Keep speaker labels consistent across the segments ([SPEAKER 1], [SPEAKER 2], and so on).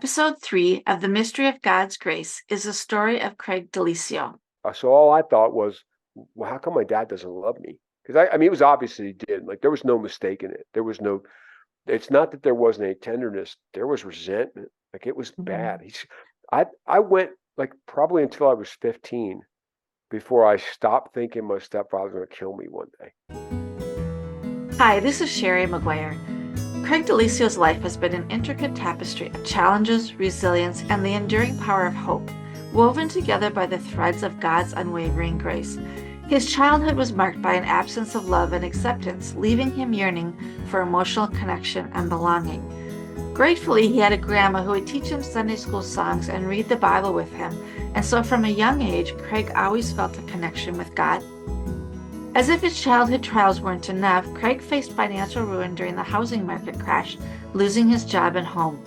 [SPEAKER 1] Episode 3 of The Mystery of God's Grace is the story of Craig Daliessio.
[SPEAKER 2] So all I thought was, well, how come my dad doesn't love me? Because I mean, it was obvious that he did. Like, there was no mistake in it. There was no, it's not that there wasn't any tenderness. There was resentment. Like, it was bad.
[SPEAKER 1] Mhm.
[SPEAKER 2] I went like probably until I was 15 before I stopped thinking my stepfather was going to kill me one day.
[SPEAKER 1] Hi, this is Shari McGuire. Craig Daliessio's life has been an intricate tapestry of challenges, resilience, and the enduring power of hope, woven together by the threads of God's unwavering grace. His childhood was marked by an absence of love and acceptance, leaving him yearning for emotional connection and belonging. Gratefully, he had a grandma who would teach him Sunday school songs and read the Bible with him, and so from a young age, Craig always felt a connection with God. As if his childhood trials weren't enough, Craig faced financial ruin during the housing market crash, losing his job and home.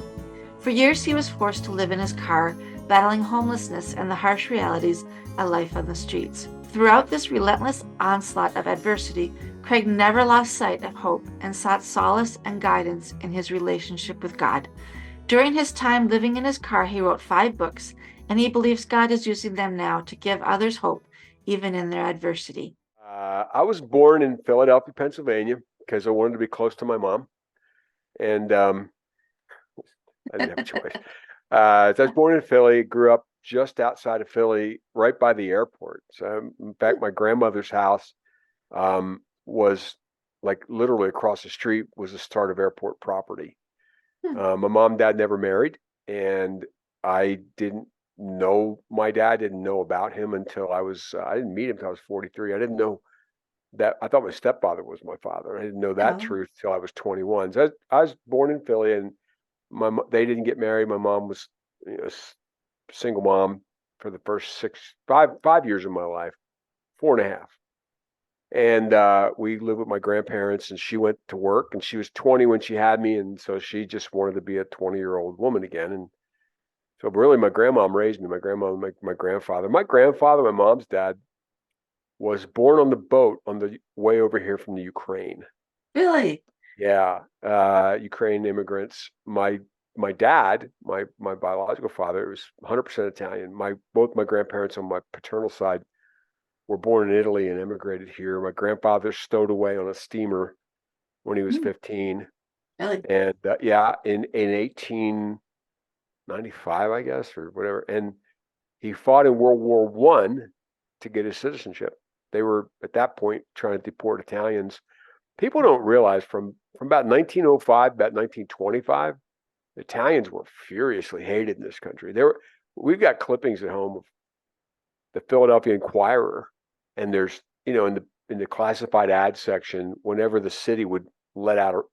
[SPEAKER 1] For years, he was forced to live in his car, battling homelessness and the harsh realities of life on the streets. Throughout this relentless onslaught of adversity, Craig never lost sight of hope and sought solace and guidance in his relationship with God. During his time living in his car, he wrote 5 books, and he believes God is using them now to give others hope, even in their adversity.
[SPEAKER 2] I was born in Philadelphia, Pennsylvania, because I wanted to be close to my mom, and I didn't have a choice. So I was born in Philly, grew up just outside of Philly, right by the airport. So, in fact, my grandmother's house was like literally across the street was the start of airport property.
[SPEAKER 1] Hmm.
[SPEAKER 2] My mom and dad never married, and I didn't know my dad, didn't know about him until I didn't meet him until I was 43. I didn't know that. I thought my stepfather was my father. I didn't know that
[SPEAKER 1] Oh,
[SPEAKER 2] truth till I was 21. So I was born in Philly, and they didn't get married. My mom was, single mom for the first 5 years of my life, 4.5. And we lived with my grandparents, and she went to work, and she was 20 when she had me, and so she just wanted to be a 20-year-old woman again. And so really, my grandmom raised me. My grandma, my grandfather, my mom's dad was born on the boat on the way over here from the Ukraine.
[SPEAKER 1] really?
[SPEAKER 2] Yeah, Ukrainian immigrants. My dad, my biological father, was 100% Italian. Both my grandparents on my paternal side were born in Italy and immigrated here. My grandfather stowed away on a steamer when he was
[SPEAKER 1] Hmm,
[SPEAKER 2] 15,
[SPEAKER 1] really?
[SPEAKER 2] and yeah, in 1895, I guess, or whatever. And he fought in World War I to get his citizenship. They were at that point trying to deport Italians. People don't realize from about 1905, about 1925, Italians were furiously hated in this country. We've got clippings at home of the Philadelphia Inquirer, and there's, in the classified ad section, whenever the city would let out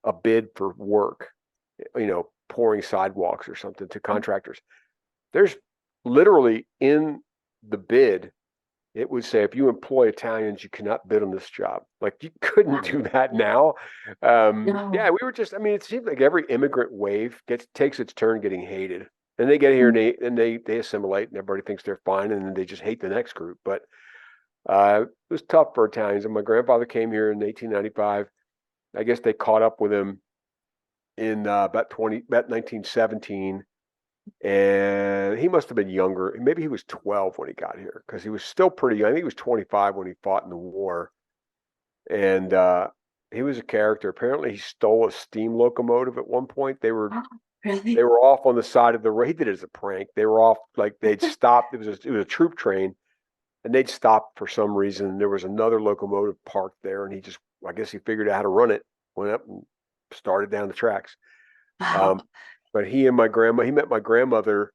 [SPEAKER 2] a bid for work, pouring sidewalks or something to contractors, there's literally in the bid, it would say, if you employ Italians, you cannot bid on this job. Like, you couldn't do that now. Yeah,
[SPEAKER 1] No.
[SPEAKER 2] we were just, I mean, it seems like every immigrant wave takes its turn getting hated. And they get here, and they assimilate, and everybody thinks they're fine, and then they just hate the next group. But it was tough for Italians. And my grandfather came here in 1895. I guess they caught up with him in about 1917, and he must have been younger. Maybe he was 12 when he got here, because he was still pretty young. I think he was 25 when he fought in the war, and he was a character. Apparently, he stole a steam locomotive at one point. They were
[SPEAKER 1] Oh,
[SPEAKER 2] they
[SPEAKER 1] really?
[SPEAKER 2] were off on the side of the road. He did it as a prank. They were off, like, they'd stopped. It was a troop train, and they'd stopped for some reason. And there was another locomotive parked there, and I guess he figured out how to run it. Went up and started down the tracks.
[SPEAKER 1] Wow.
[SPEAKER 2] Um, but he met my grandmother.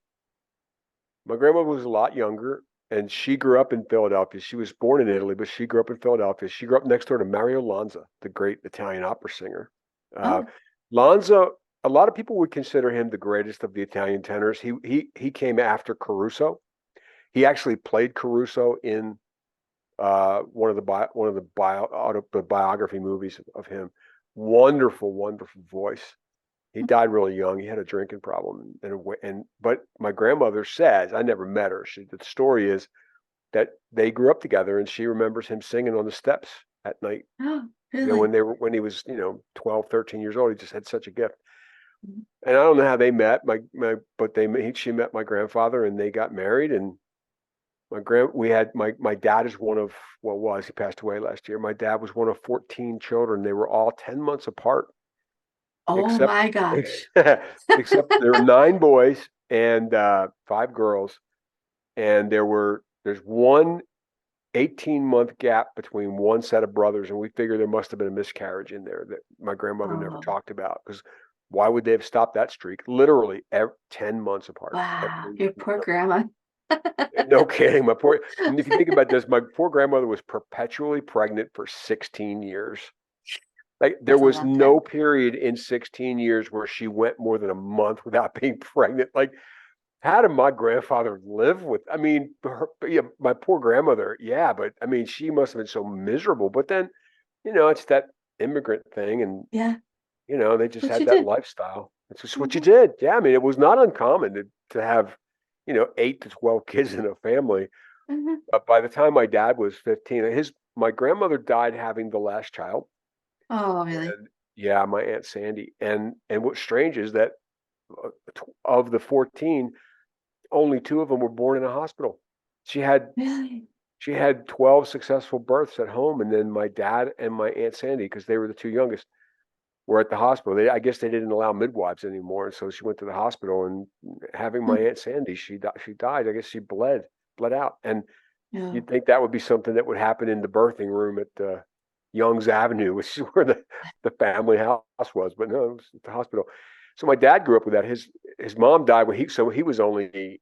[SPEAKER 2] My grandmother was a lot younger, and she grew up in Philadelphia. She was born in Italy, but she grew up in Philadelphia. She grew up next door to Mario Lanza, the great Italian opera singer. Uh,
[SPEAKER 1] Oh,
[SPEAKER 2] Lanza, a lot of people would consider him the greatest of the Italian tenors. He came after Caruso. He actually played Caruso in one of the biography movies of him. Wonderful, wonderful voice. He died really young. He had a drinking problem, but my grandmother says, I never met her. The story is that they grew up together, and she remembers him singing on the steps at night.
[SPEAKER 1] oh,
[SPEAKER 2] When
[SPEAKER 1] really?
[SPEAKER 2] he was, 12, 13 years old. He just had such a gift.
[SPEAKER 1] Mhm.
[SPEAKER 2] And I don't know how they met. But she met my grandfather, and they got married. And we had my dad is one of, well, was, he passed away last year. My dad was one of 14 children. They were all 10 months apart,
[SPEAKER 1] Oh
[SPEAKER 2] except
[SPEAKER 1] my gosh.
[SPEAKER 2] except there were 9 boys and 5 girls, and there's one 18-month gap between one set of brothers, and we figure there must have been a miscarriage in there that my grandmother never
[SPEAKER 1] Oh,
[SPEAKER 2] talked about, because why would they have stopped that streak? Literally 10 months apart.
[SPEAKER 1] wow.
[SPEAKER 2] Every,
[SPEAKER 1] Your poor grandma.
[SPEAKER 2] no kidding. My poor, and if you think about this, my poor grandmother was perpetually pregnant for 16 years. Like, there
[SPEAKER 1] That's a
[SPEAKER 2] was
[SPEAKER 1] long time.
[SPEAKER 2] no period in 16 years where she went more than a month without being pregnant. Like, how did my grandfather live with? I mean, yeah, my poor grandmother, yeah, but I mean, she must have been so miserable. But then, it's that immigrant thing, and
[SPEAKER 1] Yeah.
[SPEAKER 2] they just
[SPEAKER 1] What
[SPEAKER 2] had
[SPEAKER 1] you
[SPEAKER 2] that
[SPEAKER 1] did.
[SPEAKER 2] lifestyle. It's just what you
[SPEAKER 1] Hmm.
[SPEAKER 2] did. Yeah, I mean, it was not uncommon to have, 8 to 12 kids in a family.
[SPEAKER 1] Hmm.
[SPEAKER 2] But by the time my dad was 15, my grandmother died having the last child,
[SPEAKER 1] Oh, really?
[SPEAKER 2] and yeah, my aunt Sandy. And what's strange is that of the 14, only 2 of them were born in a hospital. She had
[SPEAKER 1] Really?
[SPEAKER 2] she had 12 successful births at home, and then my dad and my aunt Sandy, because they were the 2 youngest, were at the hospital. I guess they didn't allow midwives anymore, and so she went to the hospital. And having my
[SPEAKER 1] Hmm.
[SPEAKER 2] aunt Sandy, she died. I guess she bled out. And
[SPEAKER 1] No.
[SPEAKER 2] you'd think that would be something that would happen in the birthing room at Young's Avenue, which is where the family house was, but no, it was at the hospital. So my dad grew up with that. His mom died when he was only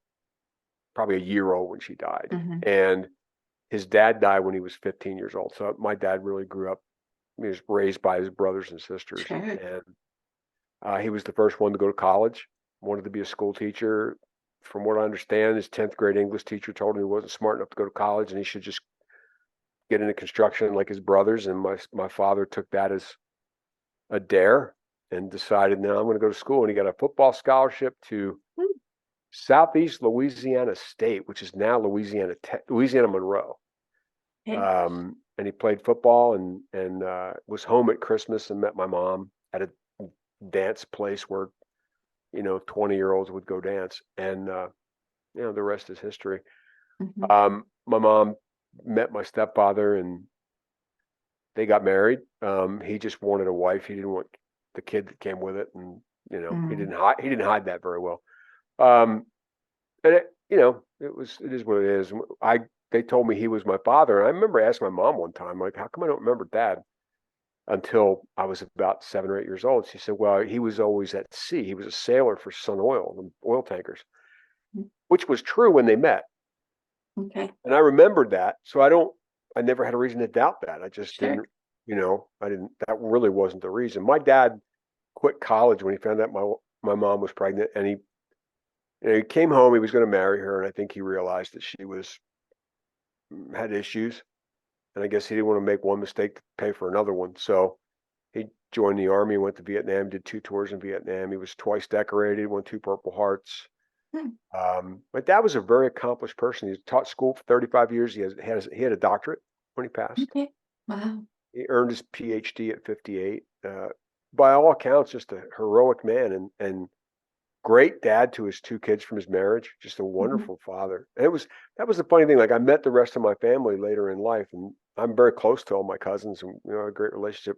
[SPEAKER 2] probably a year old when she died,
[SPEAKER 1] Hmm.
[SPEAKER 2] and his dad died when he was 15 years old. So my dad really grew up. He was raised by his brothers and sisters,
[SPEAKER 1] Sure.
[SPEAKER 2] and he was the first one to go to college. Wanted to be a school teacher. From what I understand, his 10th grade English teacher told him he wasn't smart enough to go to college, and he should just get into construction like his brothers. And my father took that as a dare and decided, now I'm going to go to school. And he got a football scholarship to
[SPEAKER 1] Hmm.
[SPEAKER 2] Southeast Louisiana State, which is now Louisiana Monroe.
[SPEAKER 1] Okay.
[SPEAKER 2] And he played football, and was home at Christmas and met my mom at a dance place where 20-year-olds would go dance, and the rest is history.
[SPEAKER 1] Hmm.
[SPEAKER 2] My mom met my stepfather, and they got married. He just wanted a wife. He didn't want the kid that came with it, and he
[SPEAKER 1] Mm.
[SPEAKER 2] didn't hide that very well. Um, and it is what it is. They told me he was my father, and I remember asking my mom one time, like, how come I don't remember Dad? Until I was about 7 or 8 years old. She said, well, he was always at sea. He was a sailor for Sun Oil, the oil tankers, which was true when they met.
[SPEAKER 1] Okay.
[SPEAKER 2] And I remembered that. So I never had a reason to doubt that. I just
[SPEAKER 1] Sure.
[SPEAKER 2] didn't, that really wasn't the reason. My dad quit college when he found out my mom was pregnant, and he came home. He was going to marry her, and I think he realized that she had issues, and I guess he didn't want to make one mistake to pay for another one. So he joined the army, went to Vietnam, did 2 tours in Vietnam. He was twice decorated, won 2 Purple Hearts.
[SPEAKER 1] Hmm.
[SPEAKER 2] My dad was a very accomplished person. He taught school for 35 years. He had a doctorate when he passed.
[SPEAKER 1] Okay. Wow.
[SPEAKER 2] He earned his PhD at 58. By all accounts, just a heroic man, and great dad to his 2 kids from his marriage. Just a
[SPEAKER 1] Hmm.
[SPEAKER 2] wonderful father. And that was the funny thing. Like, I met the rest of my family later in life, and I'm very close to all my cousins, and a great relationship.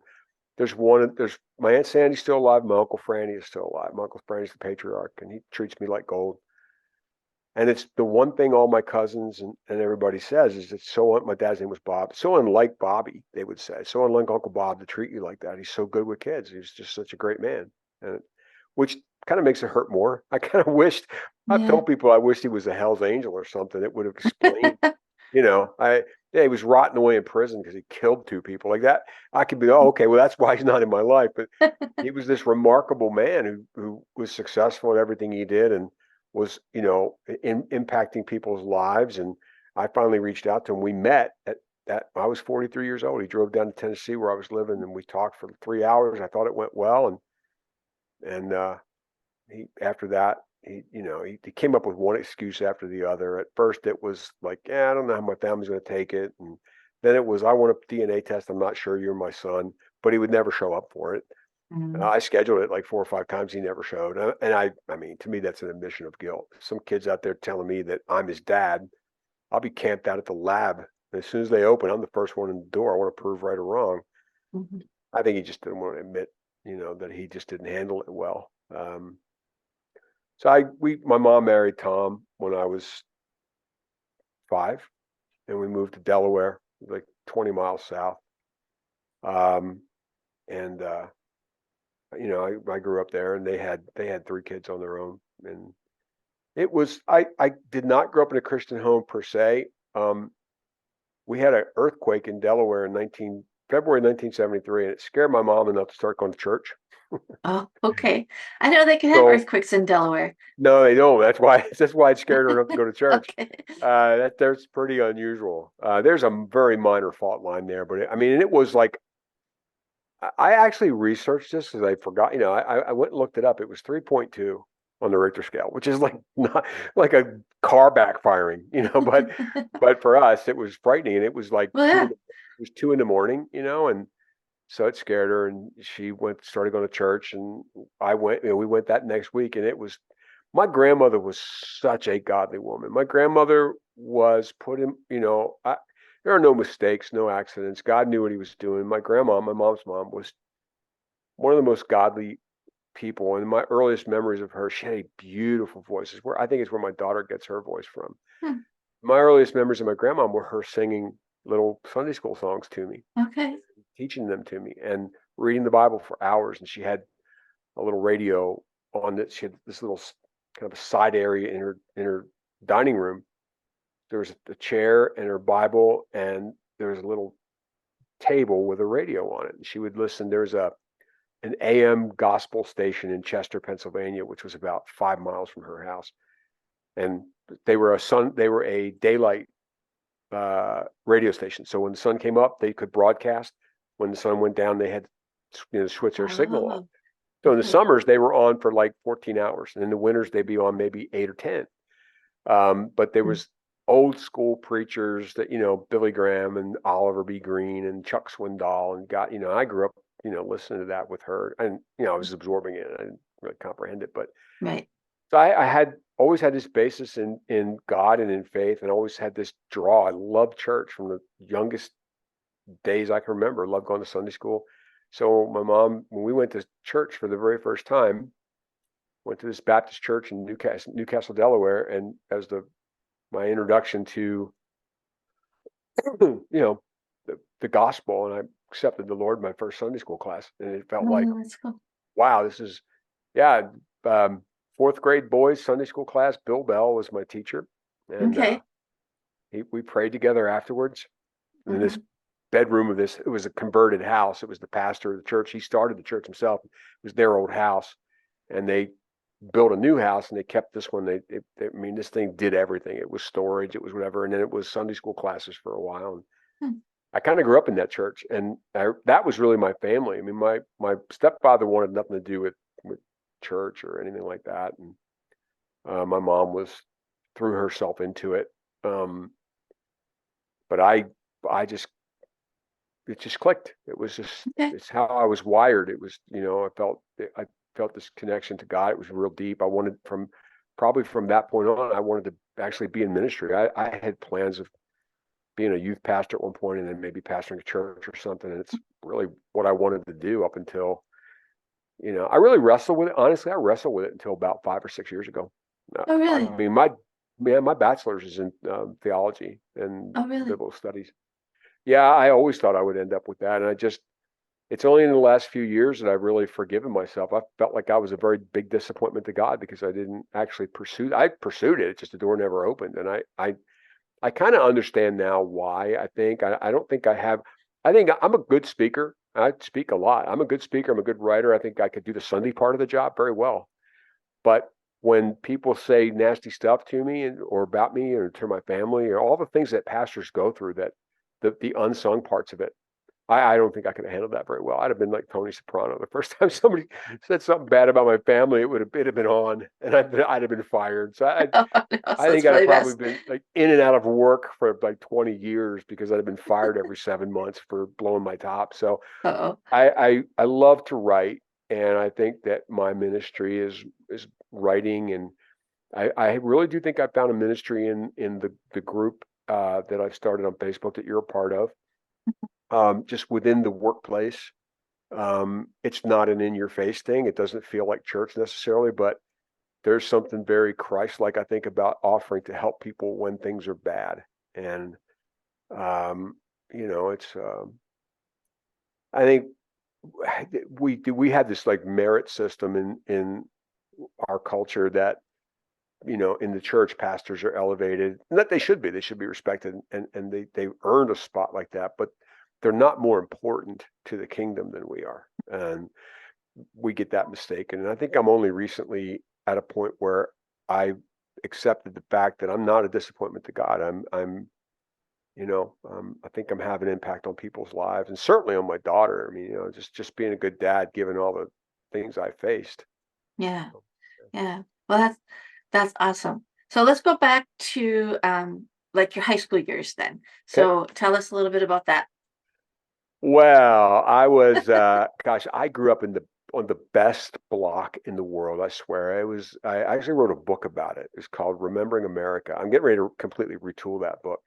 [SPEAKER 2] There's my Aunt Sandy's still alive. My Uncle Franny is still alive. My Uncle Franny's the patriarch, and he treats me like gold. And it's the one thing all my cousins and everybody says is it's my dad's name was Bob. So unlike Bobby, they would say. So unlike Uncle Bob to treat you like that. He's so good with kids. He's just such a great man. And which kind of makes it hurt more. I kind of wished I've
[SPEAKER 1] Yeah.
[SPEAKER 2] told people I wished he was a Hell's Angel or something. It would have explained, he was rotting away in prison because he killed 2 people like that. I could be, oh, okay, well, that's why he's not in my life. But he was this remarkable man who was successful in everything he did, and was, impacting people's lives. And I finally reached out to him. We met at that. I was 43 years old. He drove down to Tennessee where I was living, and we talked for 3 hours. I thought it went well. And he, after that, he came up with one excuse after the other. At first it was like, yeah, I don't know how my family's going to take it. And then it was, I want a DNA test. I'm not sure you're my son, but he would never show up for it.
[SPEAKER 1] Mm.
[SPEAKER 2] I scheduled it like 4 or 5 times. He never showed. And I mean, to me, that's an admission of guilt. Some kids out there telling me that I'm his dad. I'll be camped out at the lab. And as soon as they open, I'm the first one in the door. I want to prove right or wrong.
[SPEAKER 1] Mhm.
[SPEAKER 2] I think he just didn't want to admit, that he just didn't handle it well. So my mom married Tom when I was 5, and we moved to Delaware, like 20 miles south. Um, and I grew up there, and they had 3 kids on their own, and it was I did not grow up in a Christian home per se. Um, we had an earthquake in Delaware in 19 February 1973, and it scared my mom enough to start going to church.
[SPEAKER 1] Oh, okay. I know they can have
[SPEAKER 2] So
[SPEAKER 1] earthquakes in Delaware.
[SPEAKER 2] no, they don't. That's why it scared her enough to go to church.
[SPEAKER 1] Okay.
[SPEAKER 2] That's pretty unusual. There's a very minor fault line there, but I mean, it was like I actually researched this because I forgot. I went and looked it up. It was 3.2 on the Richter scale, which is like not like a car backfiring, but for us it was frightening, and it was like
[SPEAKER 1] Well, yeah.
[SPEAKER 2] it was 2 in the morning, and so it scared her, and she started going to church, and I went. We went that next week, and it was my grandmother was such a godly woman. My grandmother was put in, there are no mistakes, no accidents. God knew what he was doing. My grandma, my mom's mom, was one of the most godly people. And my earliest memories of her, she had a beautiful voice. Where I think it's where my daughter gets her voice from.
[SPEAKER 1] Hmm.
[SPEAKER 2] My earliest memories of my grandma were her singing little Sunday school songs to me,
[SPEAKER 1] Okay.
[SPEAKER 2] teaching them to me, and reading the Bible for hours. And she had a little radio on that. She had this little kind of a side area in her dining room. There was a chair and her Bible, and there was a little table with a radio on it. And she would listen. There's an AM gospel station in Chester, Pennsylvania, which was about 5 miles from her house. And they were a daylight radio station. So when the sun came up, they could broadcast. When the sun went down, they had to switch their signal off.
[SPEAKER 1] Oh,
[SPEAKER 2] So in the
[SPEAKER 1] okay.
[SPEAKER 2] summers, they were on for like 14 hours, and in the winters, they'd be on maybe 8 or 10. But there
[SPEAKER 1] Hmm.
[SPEAKER 2] was old school preachers that, Billy Graham and Oliver B. Green and Chuck Swindoll, and I grew up, listening to that with her, and, I was absorbing it. I didn't really comprehend it, but
[SPEAKER 1] Right.
[SPEAKER 2] so I had always had this basis in God and in faith, and always had this draw. I loved church from the youngest days I can remember. Loved going to Sunday school. So my mom, when we went to church for the very first time, went to this Baptist church in Newcastle, Delaware, and as my introduction to the gospel, and I accepted the Lord in my first Sunday school class, and it felt like,
[SPEAKER 1] Oh, that's cool.
[SPEAKER 2] wow, this is yeah. Fourth grade boys Sunday school class. Bill Bell was my teacher, and
[SPEAKER 1] Okay.
[SPEAKER 2] we prayed together afterwards in this
[SPEAKER 1] Mhm.
[SPEAKER 2] bedroom of this. It was a converted house. It was the pastor of the church. He started the church himself. It was their old house, and they built a new house, and they kept this one. I mean, this thing did everything. It was storage, it was whatever, and then it was Sunday school classes for a while. And
[SPEAKER 1] Hmm.
[SPEAKER 2] I kind of grew up in that church, and that was really my family. I mean, my stepfather wanted nothing to do with church or anything like that, and my mom threw herself into it. Um, but I just it just clicked. It was just
[SPEAKER 1] Okay.
[SPEAKER 2] it's how I was wired. It was I felt this connection to God. It was real deep. I wanted probably from that point on, I wanted to actually be in ministry. I had plans of being a youth pastor at one point, and then maybe pastoring a church or something. And it's really what I wanted to do up until, I really wrestled with it. Honestly, I wrestled with it until about 5 or 6 years ago.
[SPEAKER 1] Oh,
[SPEAKER 2] I
[SPEAKER 1] really?
[SPEAKER 2] mean, my bachelor's is in theology and
[SPEAKER 1] Oh, really?
[SPEAKER 2] biblical studies. Yeah, I always thought I would end up with that. And it's only in the last few years that I've really forgiven myself. I felt like I was a very big disappointment to God because I didn't actually I pursued it. It's just the door never opened. And I kind of understand now why. I don't think I think I'm a good speaker. I speak a lot. I'm a good speaker. I'm a good writer. I think I could do the Sunday part of the job very well. But when people say nasty stuff to me or about me or to my family or all the things that pastors go through, that the unsung parts of it, I don't think I could have handled that very well. I'd have been like Tony Soprano. The first time somebody said something bad about my family, it'd have been on, and I'd have been fired. So
[SPEAKER 1] Oh, no,
[SPEAKER 2] I
[SPEAKER 1] so it's
[SPEAKER 2] think I'd have
[SPEAKER 1] really
[SPEAKER 2] probably
[SPEAKER 1] best.
[SPEAKER 2] been like in and out of work for like 20 years because I'd have been fired every 7 months for blowing my top. So
[SPEAKER 1] Uh-oh.
[SPEAKER 2] I love to write. And I think that my ministry is writing, and I really do think I found a ministry in the group that I've started on Facebook that you're a part of, just within the workplace. It's not an in your face thing. It doesn't feel like church necessarily, but there's something very Christ-like, I think, about offering to help people when things are bad. And um, it's I think we had this like merit system in our culture that in the church pastors are elevated, and that they should be respected, and they earned a spot like that, but they're not more important to the kingdom than we are, and we get that mistaken. And I think I'm only recently at a point where I accepted the fact that I'm not a disappointment to God. I think I'm having an impact on people's lives, and certainly on my daughter. I mean, just being a good dad, given all the things I faced.
[SPEAKER 1] Yeah.
[SPEAKER 2] So,
[SPEAKER 1] Yeah. Well, that's awesome. So let's go back to like your high school years then.
[SPEAKER 2] okay.
[SPEAKER 1] So tell us a little bit about that.
[SPEAKER 2] Well, I was, gosh, I grew up on the best block in the world. I swear. I actually wrote a book about it. It's called Remembering America. I'm getting ready to completely retool that book.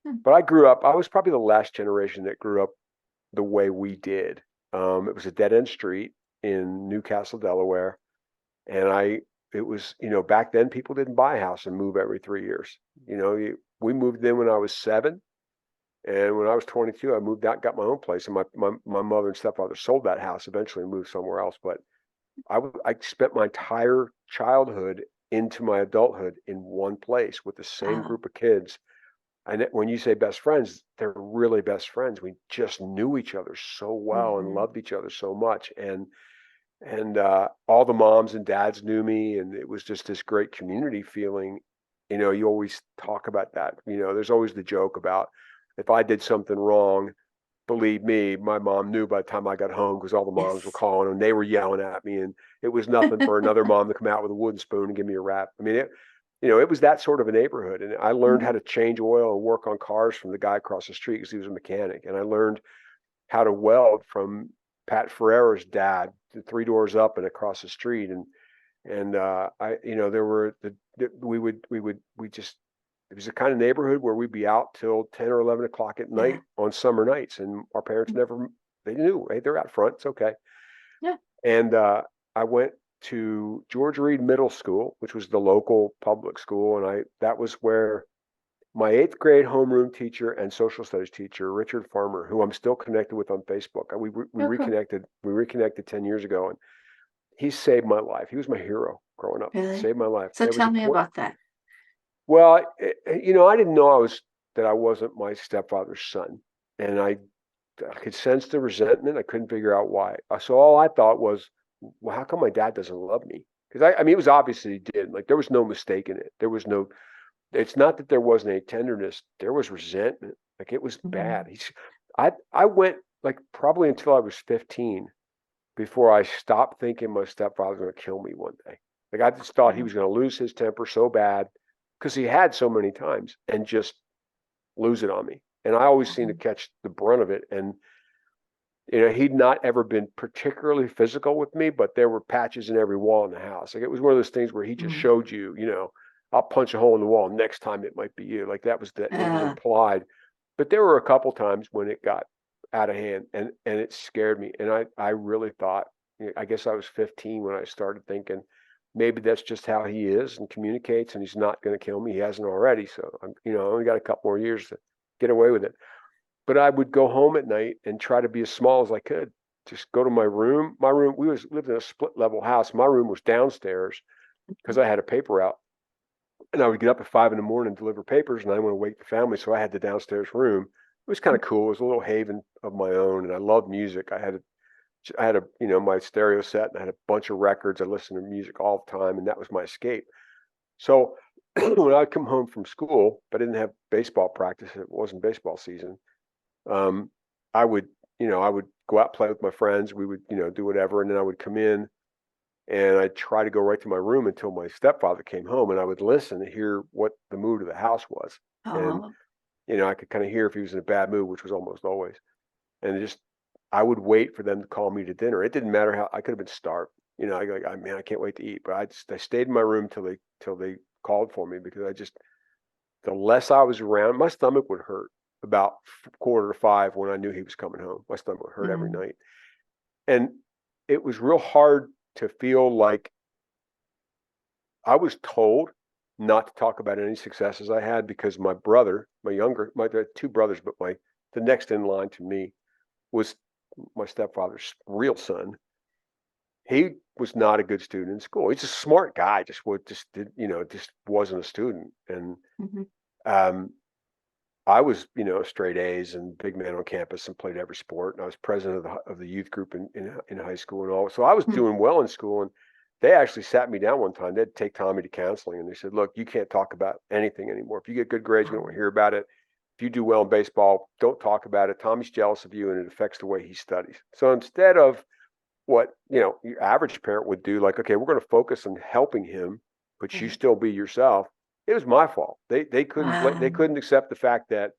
[SPEAKER 1] Hmm.
[SPEAKER 2] But I was probably the last generation that grew up the way we did. It was a dead end street in Newcastle, Delaware. And it was, back then people didn't buy a house and move every 3 years. We moved in when I was 7. And when I was 22, I moved out, got my own place. And my mother and stepfather sold that house eventually and moved somewhere else. But I spent my entire childhood into my adulthood in one place with the same
[SPEAKER 1] Wow.
[SPEAKER 2] group of kids. And when you say best friends, they're really best friends. We just knew each other so well and
[SPEAKER 1] Hmm.
[SPEAKER 2] loved each other so much. And all the moms and dads knew me, and it was just this great community feeling. You always talk about that. There's always the joke about if I did something wrong, believe me, my mom knew by the time I got home because all the moms were
[SPEAKER 1] Yes.
[SPEAKER 2] calling and they were yelling at me, and it was nothing for another mom to come out with a wooden spoon and give me a rap. I mean, it was that sort of a neighborhood, and I learned how
[SPEAKER 1] Mhm.
[SPEAKER 2] to change oil and work on cars from the guy across the street because he was a mechanic, and I learned how to weld from Pat Ferrera's dad, 3 doors up and across the street. And there were we just it was the kind of neighborhood where we'd be out till 10 or 11 o'clock at
[SPEAKER 1] Yeah.
[SPEAKER 2] night on summer nights, and our parents never they knew, hey, they're out front, it's okay.
[SPEAKER 1] Yeah.
[SPEAKER 2] And I went to George Reed Middle School, which was the local public school, and I that was where my 8th grade homeroom teacher and social studies teacher, Richard Farmer, who I'm still connected with on Facebook.
[SPEAKER 1] Okay.
[SPEAKER 2] We reconnected 10 years ago, and he saved my life. He was my hero growing up.
[SPEAKER 1] Really?
[SPEAKER 2] Saved my life.
[SPEAKER 1] So
[SPEAKER 2] There was
[SPEAKER 1] tell
[SPEAKER 2] a
[SPEAKER 1] me
[SPEAKER 2] point.
[SPEAKER 1] about that.
[SPEAKER 2] Well, I didn't know that I wasn't my stepfather's son, and I could sense the resentment. I couldn't figure out why. So all I thought was, well, how come my dad doesn't love me? Because I mean, it was obvious that he did. Like there was no mistake in it. There was no. It's not that there wasn't any tenderness. There was resentment. Like it was bad.
[SPEAKER 1] Mhm.
[SPEAKER 2] I went like probably until I was 15 before I stopped thinking my stepfather was going to kill me one day. Like I just thought he
[SPEAKER 1] Wow.
[SPEAKER 2] was going to lose his temper so bad because he had so many times and just lose it on me. And I always seemed to
[SPEAKER 1] Mhm.
[SPEAKER 2] catch the brunt of it. And he'd not ever been particularly physical with me, but there were patches in every wall in the house. Like it was one of those things where he just
[SPEAKER 1] Mhm.
[SPEAKER 2] showed you, I'll punch a hole in the wall. Next time it might be you. Like it was
[SPEAKER 1] Uh,
[SPEAKER 2] implied. But there were a couple times when it got out of hand, and it scared me. And I really thought, I guess I was 15 when I started thinking maybe that's just how he is and communicates, and he's not going to kill me. He hasn't already. So I only got a couple more years to get away with it. But I would go home at night and try to be as small as I could. Just go to my room. We lived in a split level house. My room was downstairs because I had a paper route. And I would get up at 5 in the morning and deliver papers, and I didn't want to wake the family, so I had the downstairs room. It was kind of cool. It was a little haven of my own, and I loved music. I had a my stereo set, and I had a bunch of records. I listened to music all the time, and that was my escape. So when I'd come home from school, but I didn't have baseball practice, it wasn't baseball season. Um, I would go out and play with my friends. We would, do whatever, and then I would come in and I'd try to go right to my room until my stepfather came home, and I would listen to hear what the mood of the house was. And
[SPEAKER 1] oh.
[SPEAKER 2] I could kind of hear if he was in a bad mood, which was almost always. And just I would wait for them to call me to dinner. It didn't matter how I could have been starved. I can't wait to eat. But I stayed in my room till they called for me, because the less I was around, my stomach would hurt about 4:45 when I knew he was coming home. My stomach would hurt every
[SPEAKER 1] Mm.
[SPEAKER 2] night. And it was real hard to feel like I was told not to talk about any successes I had, because my brother, my two brothers, but the next in line to me was my stepfather's real son. He was not a good student in school. He's a smart guy, just wasn't a student. And
[SPEAKER 1] Mhm.
[SPEAKER 2] um, I was, straight A's and big man on campus and played every sport. And I was president of the youth group in high school and all. So I was
[SPEAKER 1] Mm.
[SPEAKER 2] doing well in school. And they actually sat me down one time. They'd take Tommy to counseling, and they said, "Look, you can't talk about anything anymore. If you get good grades, we don't want to hear about it. If you do well in baseball, don't talk about it. Tommy's jealous of you, and it affects the way he studies." So instead of what, your average parent would do, like, okay, we're going to focus on helping him, but you
[SPEAKER 1] Right.
[SPEAKER 2] still be yourself. It was my fault. They
[SPEAKER 1] Wow.
[SPEAKER 2] couldn't accept the fact that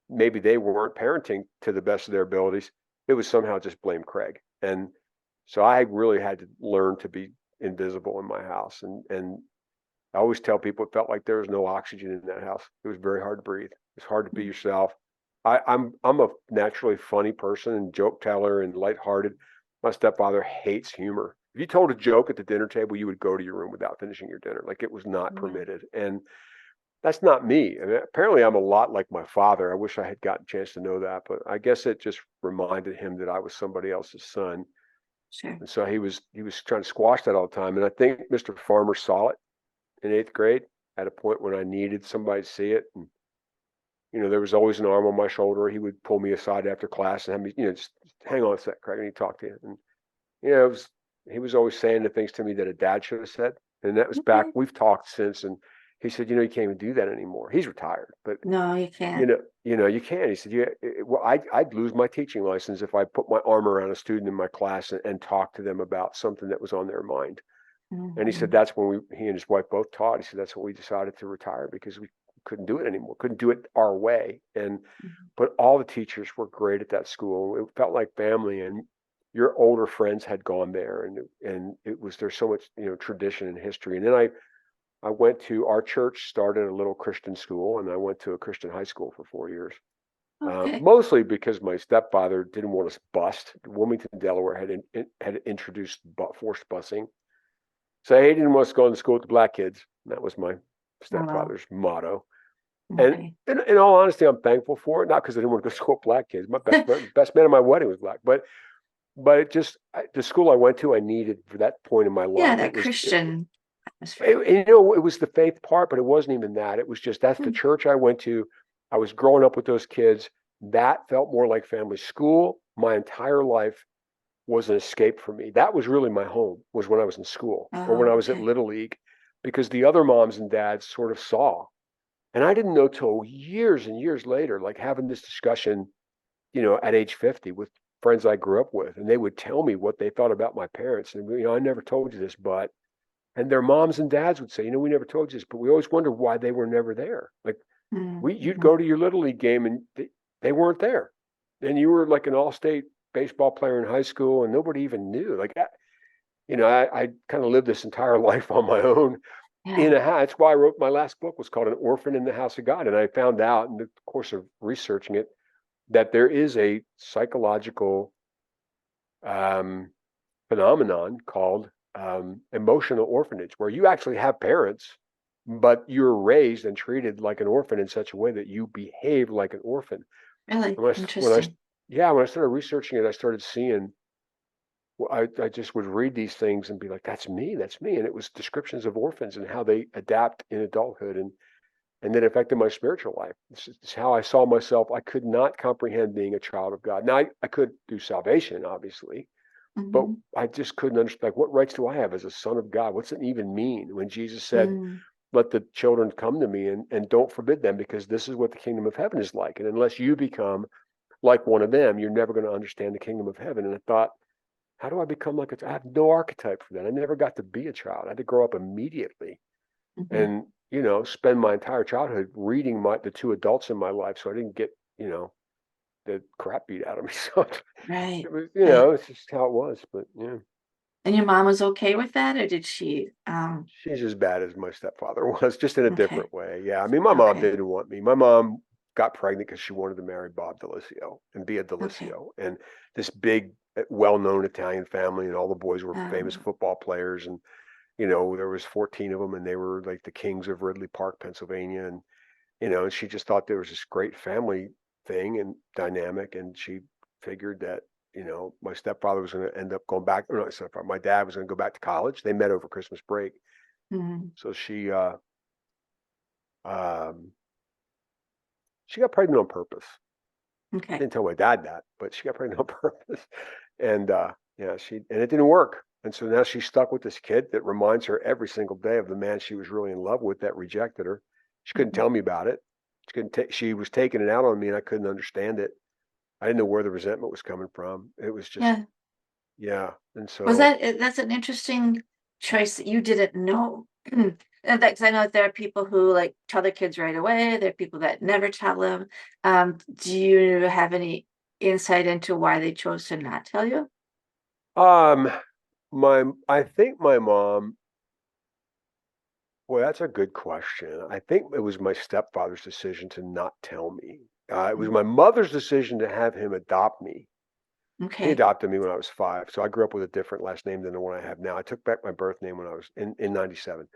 [SPEAKER 2] maybe they weren't parenting to the best of their abilities. It was somehow just blame Craig. And so I really had to learn to be invisible in my house. And I always tell people it felt like there was no oxygen in that house. It was very hard to breathe. It's hard to be
[SPEAKER 1] Mm.
[SPEAKER 2] yourself. I'm a naturally funny person and joke teller and lighthearted. My stepfather hates humor. If you told a joke at the dinner table, you would go to your room without finishing your dinner. Like, it was not
[SPEAKER 1] Wow.
[SPEAKER 2] permitted. And that's not me. I mean, apparently I'm a lot like my father. I wish I had gotten a chance to know that, but I guess it just reminded him that I was somebody else's son.
[SPEAKER 1] Sure.
[SPEAKER 2] And so he was trying to squash that all the time. And I think Mr. Farmer saw it in eighth grade at a point when I needed somebody to see it. And, there was always an arm on my shoulder. He would pull me aside after class and have me, just hang on a sec, Craig, I need to talk to you. And, he was always saying the things to me that a dad should have said. And that was back,
[SPEAKER 1] Okay.
[SPEAKER 2] we've talked since. And he said, you can't even do that anymore. He's retired, but
[SPEAKER 1] No, you can't.
[SPEAKER 2] you can. He said, yeah, well, I'd lose my teaching license if I put my arm around a student in my class and talk to them about something that was on their mind. And he said
[SPEAKER 1] Mhm.
[SPEAKER 2] that's when he and his wife both taught. He said that's when we decided to retire, because we couldn't do it anymore, couldn't do it our way. And
[SPEAKER 1] Mhm.
[SPEAKER 2] but all the teachers were great at that school. It felt like family, and your older friends had gone there, and there's so much tradition and history. And then I went to our church started a little Christian school, and I went to a Christian high school for 4 years.
[SPEAKER 1] Okay.
[SPEAKER 2] Mostly because my stepfather didn't want us bused. Wilmington, Delaware had introduced forced busing. So he didn't want us going to school with the black kids. That was my
[SPEAKER 1] Oh, well.
[SPEAKER 2] stepfather's motto. And
[SPEAKER 1] Okay.
[SPEAKER 2] in all honesty, I'm thankful for it. Not because I didn't want to go to school with black kids. My best man at my wedding was black, but it just the school I went to, I needed for that point in my
[SPEAKER 1] Yeah,
[SPEAKER 2] life.
[SPEAKER 1] that Christian atmosphere.
[SPEAKER 2] It was the faith part, but it wasn't even that. It was just that's the
[SPEAKER 1] Mm.
[SPEAKER 2] church I went to. I was growing up with those kids. That felt more like family. School, my entire life was an escape for me. That was really my home, was when I was in school or when
[SPEAKER 1] Oh,
[SPEAKER 2] I was at
[SPEAKER 1] okay.
[SPEAKER 2] Little League, because the other moms and dads sort of saw. And I didn't know till years and years later, like having this discussion, at age 50 with friends I grew up with, and they would tell me what they thought about my parents. And, I never told you this, but, and their moms and dads would say, we never told you this, but we always wondered why they were never there. Like, you'd
[SPEAKER 1] Mm-hmm.
[SPEAKER 2] go to your Little League game and they weren't there. And you were like an all-state baseball player in high school and nobody even knew. Like, I kind of lived this entire life on my own
[SPEAKER 1] Yeah.
[SPEAKER 2] in a house. That's why I wrote my last book, was called An Orphan in the House of God. And I found out in the course of researching it that there is a psychological um, phenomenon called emotional orphanage, where you actually have parents, but you're raised and treated like an orphan in such a way that you behave like an orphan.
[SPEAKER 1] Really
[SPEAKER 2] And
[SPEAKER 1] interesting.
[SPEAKER 2] yeah, when I started researching it, I started seeing, well, I just would read these things and be like, that's me, that's me. And it was descriptions of orphans and how they adapt in adulthood, and that affected my spiritual life. It's how I saw myself. I could not comprehend being a child of God. Now, I could do salvation, obviously, but
[SPEAKER 1] Mm-hmm.
[SPEAKER 2] I just couldn't understand, like, what rights do I have as a son of God? What's it even mean when Jesus said,
[SPEAKER 1] Mm.
[SPEAKER 2] let the children come to me, and don't forbid them, because this is what the kingdom of heaven is like. And unless you become like one of them, you're never going to understand the kingdom of heaven. And I thought, how do I become like a child? I have no archetype for that. I never got to be a child. I had to grow up immediately
[SPEAKER 1] Mm-hmm.
[SPEAKER 2] and, spend my entire childhood reading the two adults in my life. So I didn't get, the crap beat out of me. So
[SPEAKER 1] Right.
[SPEAKER 2] it was,
[SPEAKER 1] Right.
[SPEAKER 2] it's just how it was. But yeah,
[SPEAKER 1] And your mom was okay with that, or did she,
[SPEAKER 2] she's as bad as my stepfather was, just in a
[SPEAKER 1] okay,
[SPEAKER 2] different way. Yeah, I mean, my mom
[SPEAKER 1] okay,
[SPEAKER 2] didn't want me. My mom got pregnant because she wanted to marry Bob Daliessio and be a
[SPEAKER 1] okay.
[SPEAKER 2] Daliessio, and this big, well-known Italian family, and all the boys were famous
[SPEAKER 1] Um,
[SPEAKER 2] football players, and there was 14 of them, and they were like the kings of Ridley Park, Pennsylvania, and and she just thought there was this great family thing and dynamic, and she figured that my stepfather was going to end up going back. Or not stepfather, my dad was going to go back to college. They met over Christmas break,
[SPEAKER 1] mhm,
[SPEAKER 2] so um, she got pregnant on purpose.
[SPEAKER 1] okay.
[SPEAKER 2] Didn't tell my dad that, but she got pregnant on purpose, and yeah, and it didn't work. And so now she's stuck with this kid that reminds her every single day of the man she was really in love with that rejected her. She couldn't
[SPEAKER 1] Mhm.
[SPEAKER 2] tell me about it. She was taking it out on me, and I couldn't understand it. I didn't know where the resentment was coming from. It was just,
[SPEAKER 1] Yeah.
[SPEAKER 2] yeah. And
[SPEAKER 1] Was
[SPEAKER 2] so,
[SPEAKER 1] that that's an interesting choice that you didn't know. And that 'cause I know that there are people who, like, tell their kids right away, there are people that never tell them. Do you have any insight into why they chose to not tell you?
[SPEAKER 2] um, I think my mom, well, that's a good question. I think it was my stepfather's decision to not tell me. It was
[SPEAKER 1] Mm,
[SPEAKER 2] my mother's decision to have him adopt me. He
[SPEAKER 1] okay.
[SPEAKER 2] adopted me when I was 5, so I grew up with a different last name than the one I have now. I took back my birth name when I was in '97,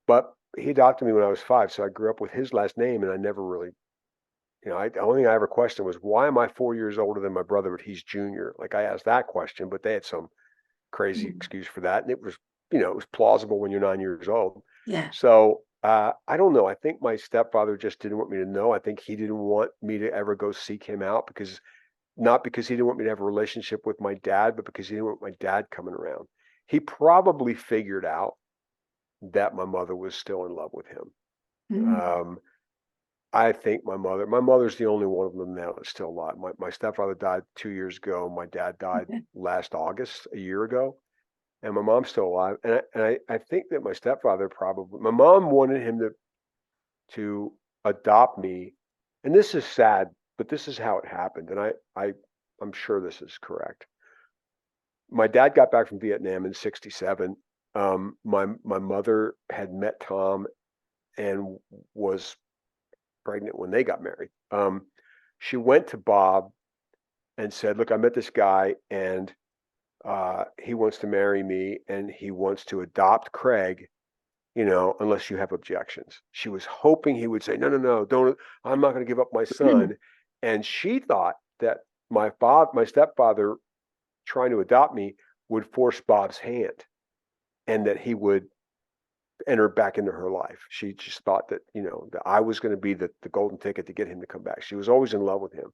[SPEAKER 2] but he adopted me when I was 5, so I grew up with his last name, and I never really, the only thing I ever questioned was, why am I 4 years older than my brother, but he's junior? Like, I asked that question, but they had some crazy
[SPEAKER 1] Mm,
[SPEAKER 2] excuse for that, and it was plausible when you're 9 years old.
[SPEAKER 1] yeah.
[SPEAKER 2] So I don't know. I think my stepfather just didn't want me to know. I think he didn't want me to ever go seek him out, because not because he didn't want me to have a relationship with my dad, but because he didn't want my dad coming around. He probably figured out that my mother was still in love with him.
[SPEAKER 1] Mm,
[SPEAKER 2] Um, I think my mother's the only one of them now that's still alive. My stepfather died 2 years ago. My dad died
[SPEAKER 1] okay.
[SPEAKER 2] last August, a year ago, and my mom's still alive. And I think that my stepfather probably, my mom wanted him to adopt me. And this is sad, but this is how it happened. And I'm sure this is correct. My dad got back from Vietnam in '67. My mother had met Tom and was pregnant when they got married. She went to Bob and said, "Look, I met this guy, and he wants to marry me, and he wants to adopt Craig, unless you have objections." She was hoping he would say, "No, no, no, don't. I'm not going to give up my son." And she thought that my stepfather, trying to adopt me, would force Bob's hand, and that he would enter back into her life. She just thought that, that I was going to be the golden ticket to get him to come back. She was always in love with him.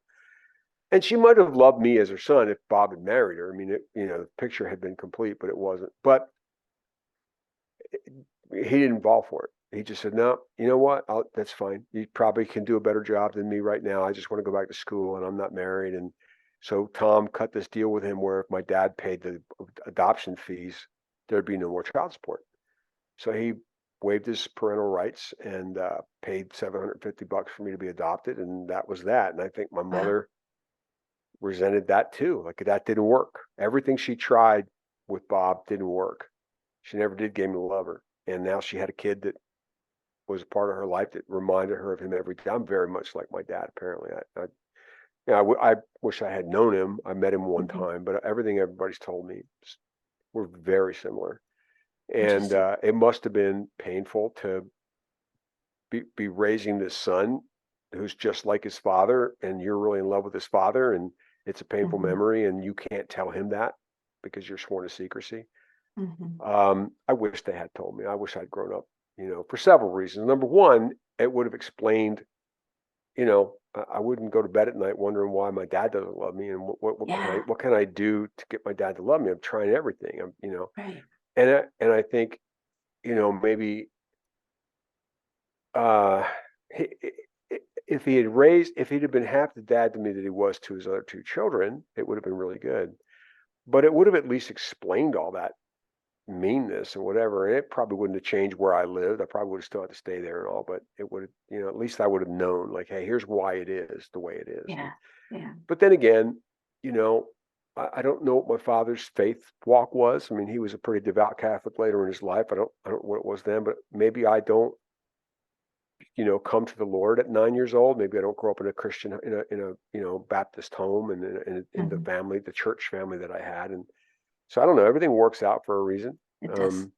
[SPEAKER 2] And she might have loved me as her son if Bob had married her. I mean, the picture had been complete, but it wasn't. But he didn't fall for it. He just said, "No, you know what? That's fine. You probably can do a better job than me right now. I just want to go back to school, and I'm not married." And so Tom cut this deal with him where if my dad paid the adoption fees, there'd be no more child support. So he waived his parental rights and paid $750 for me to be adopted, and that was that. And I think my
[SPEAKER 1] Wow.
[SPEAKER 2] mother resented that too. Like, that didn't work. Everything she tried with Bob didn't work. She never did get me to love her, and now she had a kid that was a part of her life that reminded her of him every day. I'm very much like my dad. Apparently, I wish I had known him. I met him one
[SPEAKER 1] Mhm.
[SPEAKER 2] time, but everything everybody's told me, we're very similar. And
[SPEAKER 1] Interesting.
[SPEAKER 2] it must have been painful to be raising this son who's just like his father, and you're really in love with his father, and it's a painful
[SPEAKER 1] Mhm,
[SPEAKER 2] memory, and you can't tell him that because you're sworn to secrecy.
[SPEAKER 1] mhm.
[SPEAKER 2] I wish they had told me. I wish I'd grown up, for several reasons. Number one, it would have explained, I wouldn't go to bed at night wondering why my dad doesn't love me, and
[SPEAKER 1] Yeah,
[SPEAKER 2] what can I do to get my dad to love me? I'm trying everything.
[SPEAKER 1] right.
[SPEAKER 2] And I think, maybe uh, he, if he'd have been half the dad to me that he was to his other two children, it would have been really good. But it would have at least explained all that meanness and whatever. And it probably wouldn't have changed where I lived. I probably would have still had to stay there and all, but it would have, at least I would have known, like, hey, here's why it is the way it is.
[SPEAKER 1] Yeah, Yeah.
[SPEAKER 2] But then again, you know, I don't know what my father's faith walk was. I mean, he was a pretty devout Catholic later in his life. I don't know what it was then, but maybe I don't, come to the Lord at 9 years old. Maybe I don't grow up in a Christian, Baptist home and in the
[SPEAKER 1] Hmm.
[SPEAKER 2] family, the church family that I had. And so I don't know. Everything works out for a reason.
[SPEAKER 1] It does.
[SPEAKER 2] Um,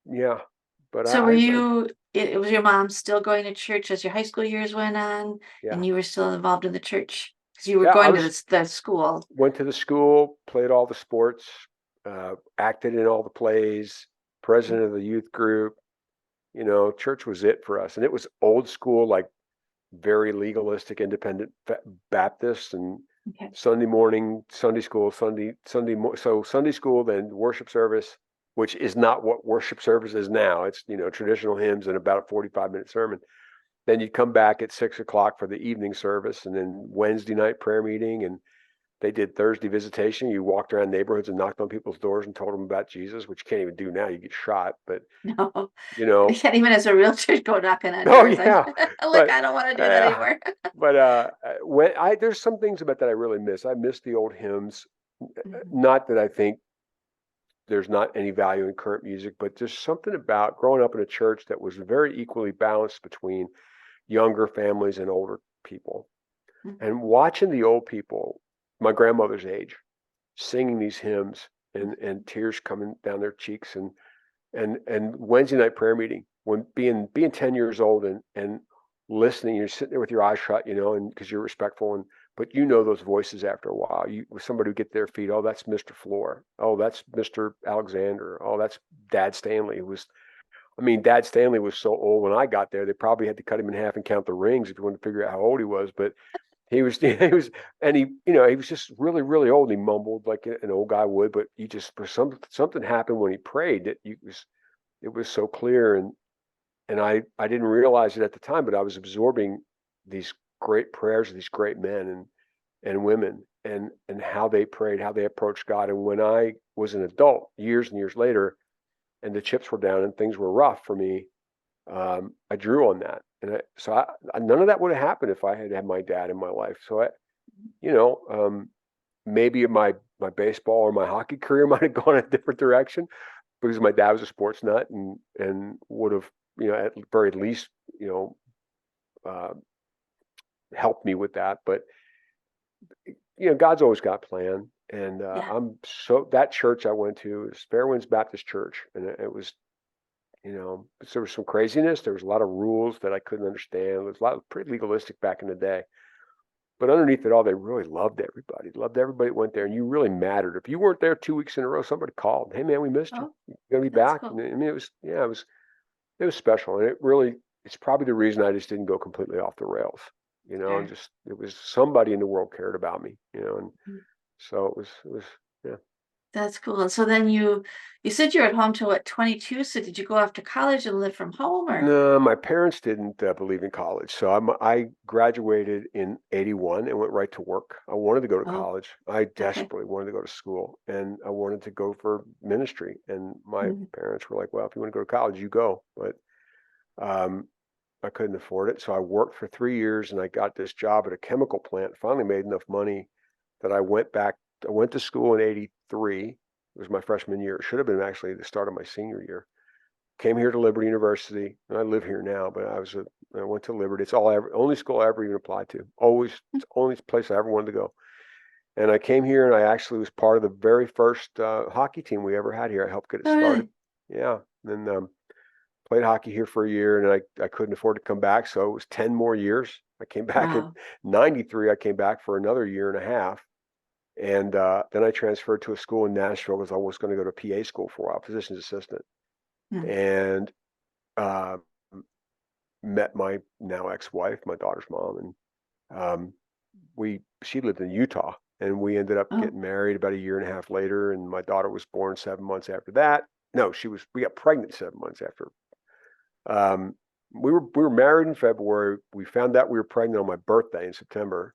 [SPEAKER 2] yeah, but
[SPEAKER 1] So were you, it was your mom still going to church as your high school years went on,
[SPEAKER 2] yeah,
[SPEAKER 1] and you were still involved in the church? Because you were
[SPEAKER 2] yeah. I
[SPEAKER 1] going to
[SPEAKER 2] was
[SPEAKER 1] the school.
[SPEAKER 2] went to the school, played all the sports, acted in all the plays, president of the youth group. Church was it for us, and it was old school, like very legalistic, independent Baptist, and
[SPEAKER 1] Okay.
[SPEAKER 2] Sunday morning, Sunday school, so Sunday school, then worship service, which is not what worship service is now. It's traditional hymns and about a 45-minute sermon. Then you'd come back at 6 o'clock for the evening service, and then Wednesday night prayer meeting, and they did Thursday visitation. You walked around neighborhoods and knocked on people's doors and told them about Jesus, which you can't even do now. You get shot. But
[SPEAKER 1] No,
[SPEAKER 2] you
[SPEAKER 1] I
[SPEAKER 2] know,
[SPEAKER 1] can't even as a realtor go knocking on
[SPEAKER 2] oh
[SPEAKER 1] doors.
[SPEAKER 2] yeah,
[SPEAKER 1] I'm like,
[SPEAKER 2] but
[SPEAKER 1] I don't want to do that
[SPEAKER 2] uh,
[SPEAKER 1] anymore.
[SPEAKER 2] when there's some things about that I really miss. I miss the old hymns.
[SPEAKER 1] Mhm.
[SPEAKER 2] Not that I think there's not any value in current music, but just something about growing up in a church that was very equally balanced between younger families and older people,
[SPEAKER 1] Mhm.
[SPEAKER 2] and watching the old people, my grandmother's age, singing these hymns and tears coming down their cheeks, and Wednesday night prayer meeting, when being 10 years old and listening, you're sitting there with your eyes shut, and because you're respectful, but those voices after a while. Somebody would get their feet. Oh, that's Mr. Floor. Oh, that's Mr. Alexander. Oh, that's Dad Stanley. Dad Stanley was so old when I got there, they probably had to cut him in half and count the rings if you wanted to figure out how old he was. But he was, he was, and he was just really, really old. He mumbled like an old guy would, but you just, something happened when he prayed that it was so clear. And I didn't realize it at the time, but I was absorbing these great prayers of these great men and women, and how they prayed, how they approached God. And when I was an adult, years and years later, and the chips were down and things were rough for me, I drew on that. None of that would have happened if I had had my dad in my life. You know, um, maybe my baseball or my hockey career might have gone a different direction because my dad was a sports nut and would have, at very least, you know, uh, helped me with that. But God's always got a plan. And
[SPEAKER 1] Yeah.
[SPEAKER 2] that church I went to is Fairwinds Baptist Church, and it was, there was some craziness. There was a lot of rules that I couldn't understand. It was a lot pretty legalistic back in the day. But underneath it all, they really loved everybody. Loved everybody that went there, and you really mattered. If you weren't there 2 weeks in a row, somebody called, "Hey man, we missed you.
[SPEAKER 1] Oh,
[SPEAKER 2] You gonna be
[SPEAKER 1] that's
[SPEAKER 2] back?"
[SPEAKER 1] cool.
[SPEAKER 2] And it was special, and it's probably the reason I just didn't go completely off the rails. And
[SPEAKER 1] Sure.
[SPEAKER 2] just it was somebody in the world cared about me. And
[SPEAKER 1] Mm.
[SPEAKER 2] so it was yeah.
[SPEAKER 1] That's cool. And so then you said you're at home till what, 22? So did you go off to college and live from home or?
[SPEAKER 2] No, my parents didn't believe in college, so I graduated in '81 and went right to work. I wanted to go to
[SPEAKER 1] Oh,
[SPEAKER 2] college. I
[SPEAKER 1] okay.
[SPEAKER 2] desperately wanted to go to school, and I wanted to go for ministry. And my
[SPEAKER 1] Mhm.
[SPEAKER 2] parents were like, "Well, if you want to go to college, you go." But um, I couldn't afford it, so I worked for 3 years, and I got this job at a chemical plant. Finally, made enough money that I went back. I went to school in '83. It was my freshman year. It should have been actually the start of my senior year. Came here to Liberty University, and I live here now, but I went to Liberty. It's only school I ever even applied to. Always, it's the only place I ever wanted to go. And I came here, and I actually was part of the very first hockey team we ever had here. I helped get it
[SPEAKER 1] Oh,
[SPEAKER 2] started.
[SPEAKER 1] really?
[SPEAKER 2] Yeah, and then played hockey here for a year, and I couldn't afford to come back, so it was 10 more years. I came back in
[SPEAKER 1] Wow.
[SPEAKER 2] '93. I came back for another year and a half, and then I transferred to a school in Nashville because I was going to go to PA school for a while, physician's assistant,
[SPEAKER 1] Mm.
[SPEAKER 2] and uh, met my now ex-wife, my daughter's mom, and she lived in Utah, and we ended up
[SPEAKER 1] Oh,
[SPEAKER 2] getting married about a year and a half later, and my daughter was born 7 months after that. No, we got pregnant 7 months after. Um, we were married in February. We found out we were pregnant on my birthday in September.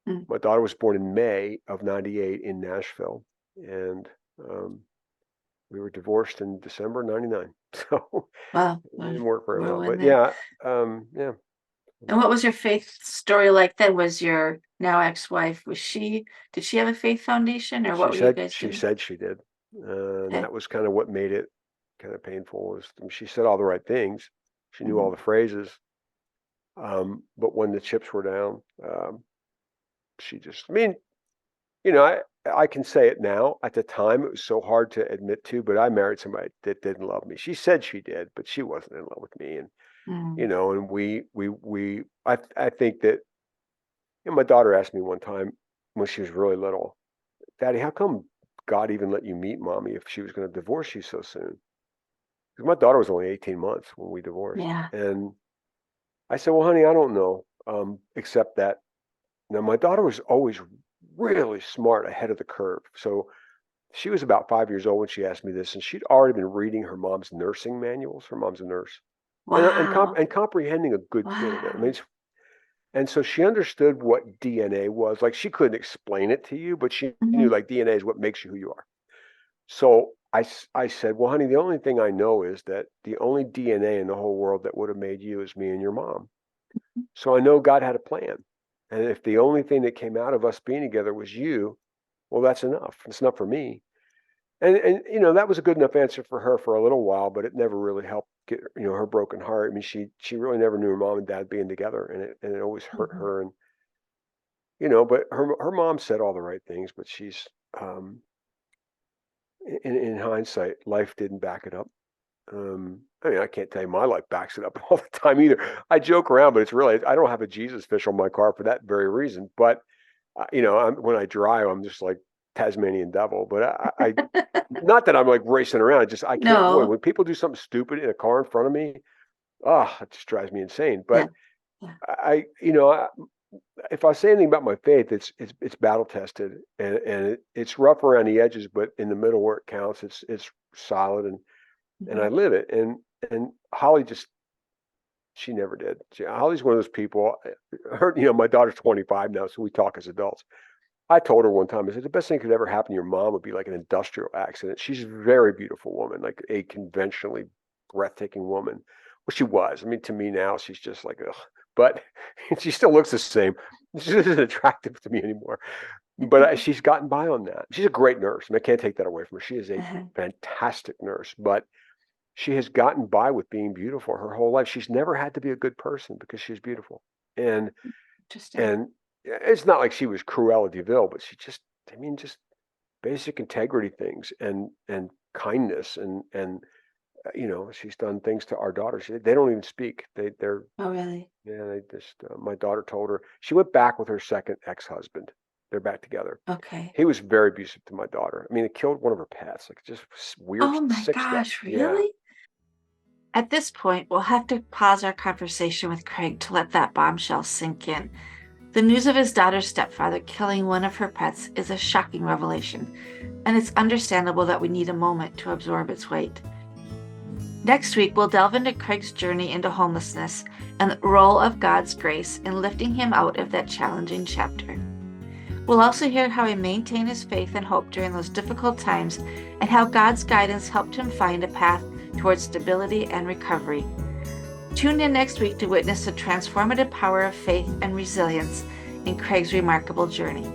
[SPEAKER 1] mm.
[SPEAKER 2] My daughter was born in May of '98 in Nashville, and um, we were divorced in December '99. So
[SPEAKER 1] Wow.
[SPEAKER 2] it
[SPEAKER 1] Well,
[SPEAKER 2] didn't work very well.
[SPEAKER 1] whirlwind
[SPEAKER 2] But
[SPEAKER 1] there.
[SPEAKER 2] yeah, yeah.
[SPEAKER 1] And what was your faith story like then? Was your now ex-wife, did she have a faith foundation, or what were you guys
[SPEAKER 2] She
[SPEAKER 1] doing?
[SPEAKER 2] said she did. And
[SPEAKER 1] Okay.
[SPEAKER 2] that was kind of what made it kind of painful was she said all the right things. She knew all
[SPEAKER 1] Mhm.
[SPEAKER 2] the phrases. But when the chips were down, she just, I mean, you know, I can say it now. At the time, it was so hard to admit to, but I married somebody that didn't love me. She said she did, but she wasn't in love with me. And, you
[SPEAKER 1] Mm.
[SPEAKER 2] know, and I think that, you know, my daughter asked me one time when she was really little, Daddy, how come God even let you meet mommy if she was going to divorce you so soon? Because my daughter was only 18 months when we divorced.
[SPEAKER 1] Yeah.
[SPEAKER 2] And I said, well, honey, I don't know, except that now my daughter was always really smart ahead of the curve. So she was about 5 years old when she asked me this, and she'd already been reading her mom's nursing manuals. Her mom's a nurse,
[SPEAKER 1] Wow.
[SPEAKER 2] and comprehending a good bit of it. I mean,
[SPEAKER 1] Wow.
[SPEAKER 2] and so she understood what DNA was. Like she couldn't explain it to you, but she knew
[SPEAKER 1] Mhm.
[SPEAKER 2] like DNA is what makes you who you are. So I said, well, honey, the only thing I know is that the only DNA in the whole world that would have made you is me and your mom. So I know God had a plan. And if the only thing that came out of us being together was you, well, that's enough. It's enough for me. And you know, that was a good enough answer for her for a little while, but it never really helped get, you know, her broken heart. I mean, she really never knew her mom and dad being together, and it always hurt
[SPEAKER 1] Mhm.
[SPEAKER 2] her. And you know, but her mom said all the right things, but she's um in hindsight, life didn't back it up. I mean, I can't tell you my life backs it up all the time either. I joke around, but it's really I don't have a Jesus fish on my car for that very reason. But you know, when I drive, I'm just like Tasmanian devil. But I not that I'm like racing around. I can't. Boy,
[SPEAKER 1] No.
[SPEAKER 2] when people do something stupid in a car in front of me, it just drives me insane.
[SPEAKER 1] Yeah.
[SPEAKER 2] But
[SPEAKER 1] Yeah.
[SPEAKER 2] you know, if I say anything about my faith, it's battle tested and it's rough around the edges, but in the middle where it counts, it's solid and I
[SPEAKER 1] Mhm.
[SPEAKER 2] live it. And Holly just she never did. Holly's one of those people. Her, you know, my daughter's 25 now, so we talk as adults. I told her one time, I said, the best thing that could ever happen to your mom would be like an industrial accident. She's a very beautiful woman, like a conventionally breathtaking woman. Well, she was. I mean, to me now, she's just like, ugh. But she still looks the same. She isn't attractive to me anymore. But she's gotten by on that. She's a great nurse. I mean, I can't take that away from her. She is a
[SPEAKER 1] Uh-huh.
[SPEAKER 2] fantastic nurse. But she has gotten by with being beautiful her whole life. She's never had to be a good person because she's beautiful. And
[SPEAKER 1] Interesting.
[SPEAKER 2] and it's not like she was Cruella de Vil, but she just, I mean, just basic integrity things and kindness and you know, she's done things to our daughters. They don't even speak. They're
[SPEAKER 1] Oh, really?
[SPEAKER 2] yeah. They just my daughter told her she went back with her second ex-husband. They're back together.
[SPEAKER 1] Okay.
[SPEAKER 2] He was very abusive to my daughter. I mean, it killed one of her pets. Like just weird,
[SPEAKER 1] Oh my
[SPEAKER 2] sick stuff.
[SPEAKER 1] gosh,
[SPEAKER 2] Yeah.
[SPEAKER 1] really? At this point, we'll have to pause our conversation with Craig to let that bombshell sink in. The news of his daughter's stepfather killing one of her pets is a shocking revelation, and it's understandable that we need a moment to absorb its weight. Next week, we'll delve into Craig's journey into homelessness and the role of God's grace in lifting him out of that challenging chapter. We'll also hear how he maintained his faith and hope during those difficult times and how God's guidance helped him find a path towards stability and recovery. Tune in next week to witness the transformative power of faith and resilience in Craig's remarkable journey.